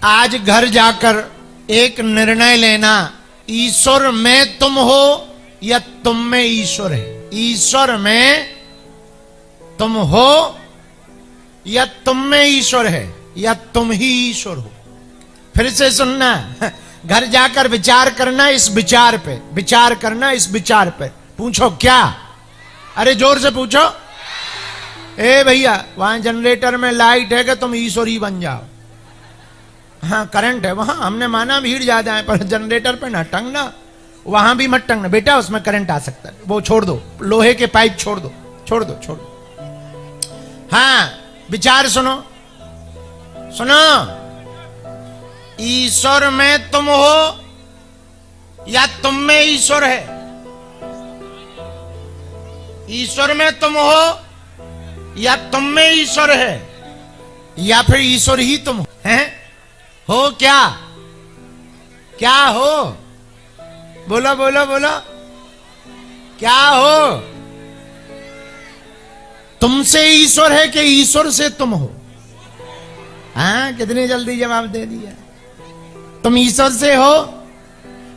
आज घर जाकर एक निर्णय लेना, ईश्वर में तुम हो या तुम में ईश्वर है। ईश्वर में तुम हो या तुम में ईश्वर है, या तुम ही ईश्वर हो। फिर से सुनना, घर जाकर विचार करना इस विचार पे, विचार करना इस विचार पे। पूछो क्या? अरे जोर से पूछो। ए भैया, वहां जनरेटर में लाइट है कि तुम ईश्वर ही बन जाओ? हाँ करंट है वहां, हमने माना भीड़ ज्यादा है, पर जनरेटर पे ना टंगना, वहां भी मत टंगना बेटा, उसमें करंट आ सकता है, वो छोड़ दो, लोहे के पाइप छोड़ दो, छोड़ दो, छोड़ दो। हाँ विचार सुनो, सुनो, ईश्वर में तुम हो या तुम में ईश्वर है? ईश्वर में तुम हो या तुम में ईश्वर है, या फिर ईश्वर ही तुम हो? हैं? हो क्या? क्या हो? बोलो बोलो बोलो, क्या हो? तुमसे ईश्वर है कि ईश्वर से तुम हो? हाँ कितनी जल्दी जवाब दे दिया। तुम ईश्वर से हो।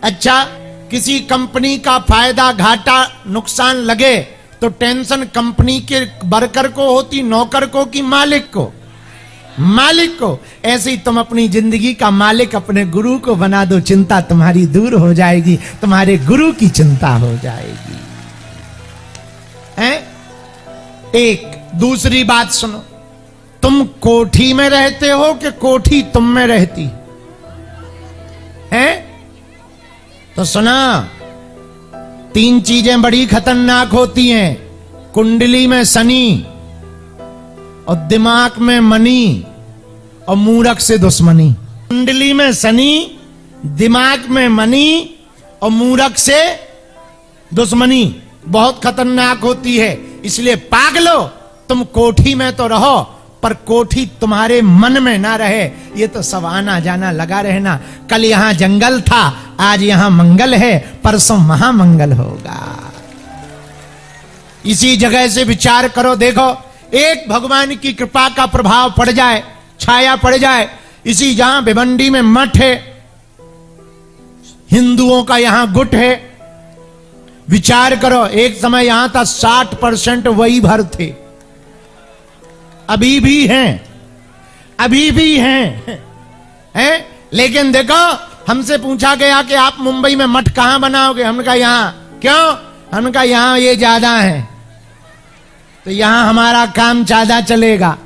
अच्छा, किसी कंपनी का फायदा घाटा नुकसान लगे तो टेंशन कंपनी के वर्कर को होती, नौकर को कि मालिक को? मालिक को। ऐसे ही तुम अपनी जिंदगी का मालिक अपने गुरु को बना दो, चिंता तुम्हारी दूर हो जाएगी, तुम्हारे गुरु की चिंता हो जाएगी। हैं? एक दूसरी बात सुनो, तुम कोठी में रहते हो कि कोठी तुम में रहती है? तो सुना, तीन चीजें बड़ी खतरनाक होती हैं, कुंडली में शनि और दिमाग में मनी और मूरख से दुश्मनी। कुंडली में शनि, दिमाग में मनी और मूरख से दुश्मनी बहुत खतरनाक होती है। इसलिए पागलो, तुम कोठी में तो रहो पर कोठी तुम्हारे मन में ना रहे। ये तो सब आना जाना लगा रहना। कल यहां जंगल था, आज यहां मंगल है, परसों महामंगल होगा। इसी जगह से विचार करो, देखो एक भगवान की कृपा का प्रभाव पड़ जाए, छाया पड़ जाए। इसी जहां भिवंडी में मठ है, हिंदुओं का यहां गुट है। विचार करो, एक समय यहां था 60% वही भर थे, अभी भी हैं, अभी भी हैं। लेकिन देखो, हमसे पूछा गया कि आप मुंबई में मठ कहां बनाओगे? हमने कहा यहां। क्यों? हमने कहा यहां ये ज्यादा है, तो यहां हमारा काम ज्यादा चलेगा।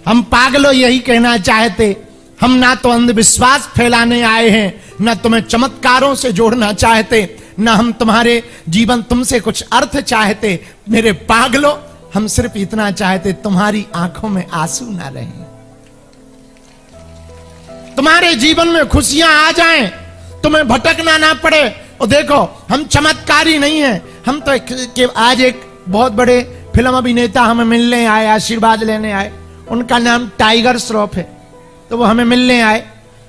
हम पागलों यही कहना चाहते, हम ना तो अंधविश्वास फैलाने आए हैं, ना तुम्हें चमत्कारों से जोड़ना चाहते, ना हम तुम्हारे जीवन तुमसे कुछ अर्थ चाहते। मेरे पागलों, हम सिर्फ इतना चाहते, तुम्हारी आंखों में आंसू ना रहें, तुम्हारे जीवन में खुशियां आ जाएं, तुम्हें भटकना ना पड़े। और देखो, हम चमत्कारी नहीं हैं, हम तो आज एक बहुत बड़े फिल्म अभिनेता हमें मिलने आए, आशीर्वाद लेने आए। उनका नाम टाइगर श्रॉफ है। तो वो हमें मिलने आए,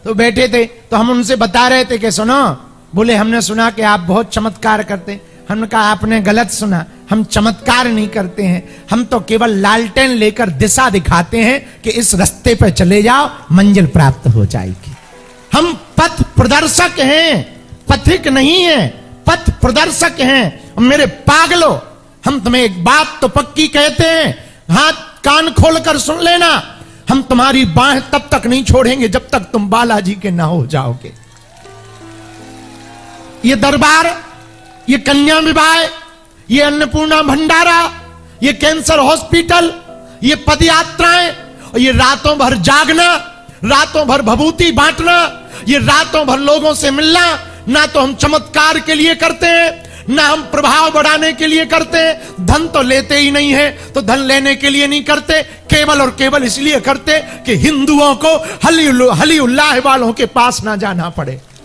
तो बैठे थे, तो हम उनसे बता रहे थे कि सुनो, बोले हमने सुना कि आप बहुत चमत्कार करते हैं। हमने कहा आपने गलत सुना, हम चमत्कार नहीं करते हैं, हम तो केवल लालटेन लेकर दिशा दिखाते हैं कि इस रास्ते पर चले जाओ, मंजिल प्राप्त हो जाएगी। हम पथ प्रदर्शक हैं, पथिक नहीं हैं, पथ प्रदर्शक हैं। मेरे पागलों, हम तुम्हें एक बात तो पक्की कहते हैं, हाथ कान खोलकर सुन लेना, हम तुम्हारी बाहें तब तक नहीं छोड़ेंगे जब तक तुम बालाजी के ना हो जाओगे। ये दरबार, ये कन्या विवाह, ये अन्नपूर्णा भंडारा, ये कैंसर हॉस्पिटल, ये पदयात्राएं, और ये रातों भर जागना, रातों भर भभूति बांटना, ये रातों भर लोगों से मिलना, ना तो हम चमत्कार के लिए करते हैं, ना हम प्रभाव बढ़ाने के लिए करते हैं। धन तो लेते ही नहीं है, तो धन लेने के लिए नहीं करते, केवल और केवल इसलिए करते कि हिंदुओं को हली उल्लाह वालों के पास ना जाना पड़े।